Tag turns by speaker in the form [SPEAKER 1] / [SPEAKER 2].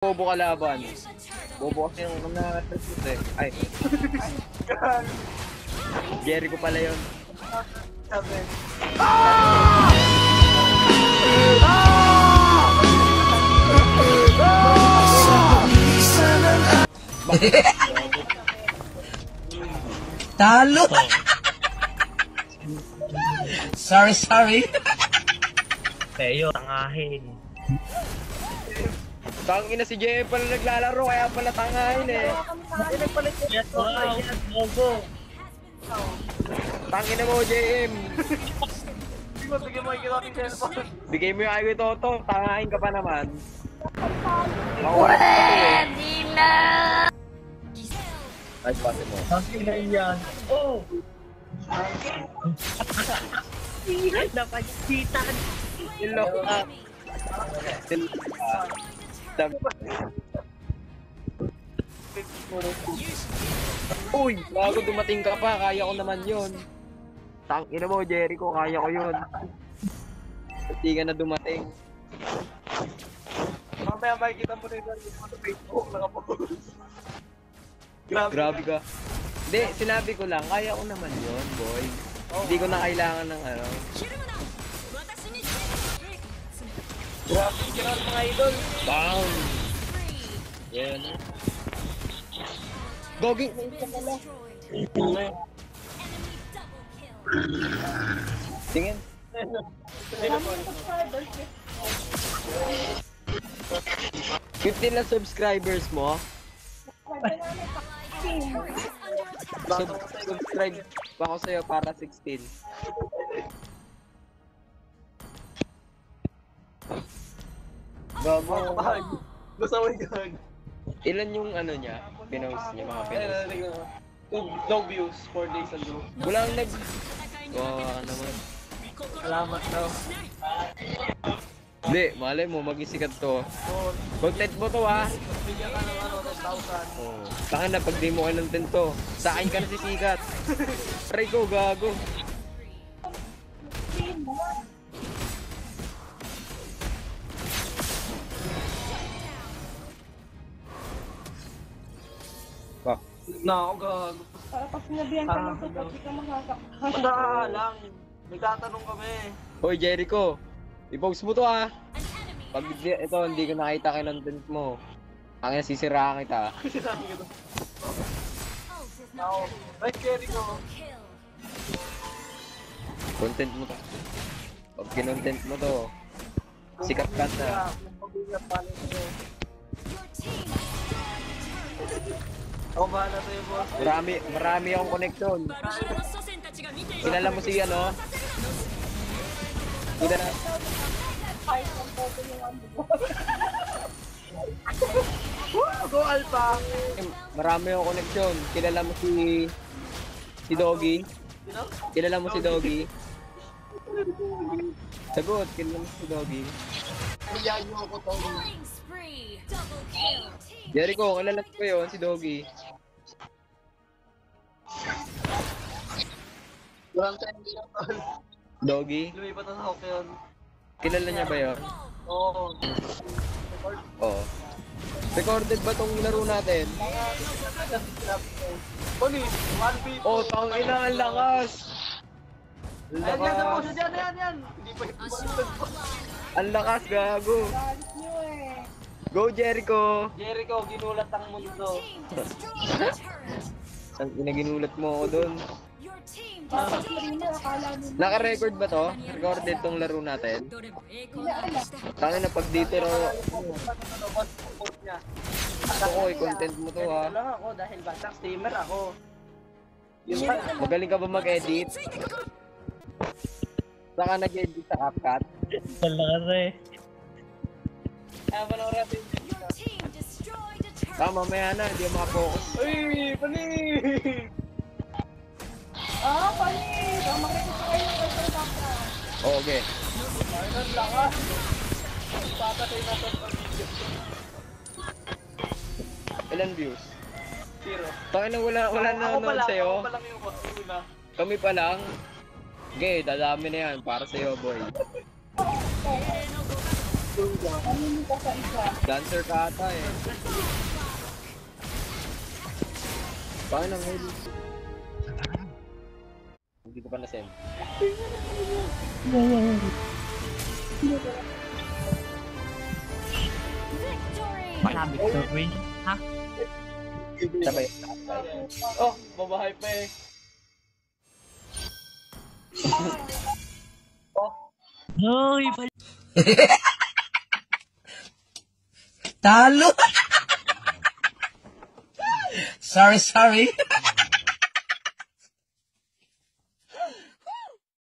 [SPEAKER 1] Bobo kalaban. Bobo kasi yung na-recruit eh. Ay. Jericho pala yun.
[SPEAKER 2] Talo! Sorry.
[SPEAKER 3] Peyo, tangahin.
[SPEAKER 1] Tangina si JM pala naglalaro, kaya pala tangahin eh.
[SPEAKER 3] Yes, wow, yes, logo.
[SPEAKER 1] Tangina mo JM.
[SPEAKER 4] Bigyan mo yung aking cellphone.
[SPEAKER 1] Bigay mo yung Iwi Toto, tangahin ka pa naman.
[SPEAKER 5] Pwede na!
[SPEAKER 1] Ay, pati mo.
[SPEAKER 3] Tangina yan. Oh! Napagsitan.
[SPEAKER 1] Hello. Uy, bago dumating ka pa, kaya ko naman yun. Tangina mo, Jericho, kaya ko yun. Hindi ka na dumating.
[SPEAKER 4] Mamaya makikita mo rin yung sa Facebook nakapost.
[SPEAKER 1] Grabe ka. Hindi, sinabi ko lang, kaya ko naman yun, boy. Hindi ko na kailangan ng ano.
[SPEAKER 4] Grabe ka mga idol.
[SPEAKER 1] Bang! Yan. Gogi! Tingin. 15 na subscribers mo. Subscribe pa ako sa'yo para 16. Gago.
[SPEAKER 4] Gusto mo yung
[SPEAKER 1] Ilan yung ano niya? Pinost niya, mga pinost.
[SPEAKER 4] no views 4 days ago.
[SPEAKER 1] Walang nag... Oo, naman.
[SPEAKER 4] Salamat daw.
[SPEAKER 1] Hindi, malay mo, magisikat to. Content mo to ha.
[SPEAKER 4] Bigyan ka ng 10,000.
[SPEAKER 1] Oh. Saka na, pag di mo kayo ng to, sa akin ka na sisikat. Try ko, gago. Ba?
[SPEAKER 4] Na ako gago.
[SPEAKER 5] Para pag sinabihan ka ng support, di ka makakakasya.
[SPEAKER 4] Wala lang. Nagtatanong kami.
[SPEAKER 1] Hoy, Jericho. I-post mo to ha. Pag ito, hindi ko nakita kinontent mo. Ang sisiraan kita.
[SPEAKER 4] Sinabi ko to. Now, right Jericho.
[SPEAKER 1] Content mo to. Pag kinontent mo to, sikat ka na.
[SPEAKER 4] Ako bahala sa'yo, boss.
[SPEAKER 1] Marami akong connection. Kilala mo si ano? Kilala.
[SPEAKER 4] Go Alpha!
[SPEAKER 1] Marami akong connection. Kilala mo si Doggy?
[SPEAKER 4] Sino?
[SPEAKER 1] Kilala mo si Doggy? Sagot, kilala mo si Doggy.
[SPEAKER 4] Kailangan nyo ako to.
[SPEAKER 1] Jericho, kilala ko yun, si Doggy.
[SPEAKER 4] Walang time nila tol.
[SPEAKER 1] Doggy?
[SPEAKER 4] Lumipat na sa yun.
[SPEAKER 1] Kilala niya ba yun?
[SPEAKER 4] Oo.
[SPEAKER 1] Oo. Recorded ba tong laro natin?
[SPEAKER 4] Poli, 1v2.
[SPEAKER 1] Oh, tangina, ang lakas! Ang
[SPEAKER 4] Ayan, yan,
[SPEAKER 1] lakas!
[SPEAKER 4] yan. Hindi pa ito.
[SPEAKER 1] Ang lakas, gago!
[SPEAKER 5] Galit nyo eh.
[SPEAKER 1] Go, Jericho!
[SPEAKER 4] Jericho, ginulat ang mundo.
[SPEAKER 1] Ang inaginulat mo ako dun.
[SPEAKER 5] Tapos rin mo, akala mo.
[SPEAKER 1] Naka-record ba to? Recorded tong laro natin? Tangina, pag dito raw, gusto ko i-content mo to ha.
[SPEAKER 4] lang ako dahil batang streamer ako. Yun
[SPEAKER 1] Magaling ka ba mag-edit? Saka nag-edit sa CapCut?
[SPEAKER 3] Talare.
[SPEAKER 4] Kaya panoorin natin.
[SPEAKER 1] Mamaya na, hindi ako makapokus.
[SPEAKER 4] Uy, pali!
[SPEAKER 5] Palit! Ang makikita kayo ng person baka.
[SPEAKER 1] Okay.
[SPEAKER 4] Ayun lang ah. Papatay na ito ang video.
[SPEAKER 1] Ilan views?
[SPEAKER 4] 0.
[SPEAKER 1] Tangina, wala na nanonood sa'yo.
[SPEAKER 4] Ako pa lang yung una.
[SPEAKER 1] Kami pa lang. Okay, dadami na yan para sa'yo, boy.
[SPEAKER 5] Kanino ka sa isa?
[SPEAKER 1] Dancer ka ata eh. Paano nang heal? Hindi ko pa na-send.
[SPEAKER 3] Sabi ko, win. Ha?
[SPEAKER 1] Sabay.
[SPEAKER 4] Oh, babahay pa eh.
[SPEAKER 3] Hoy,
[SPEAKER 2] Talo! Sorry.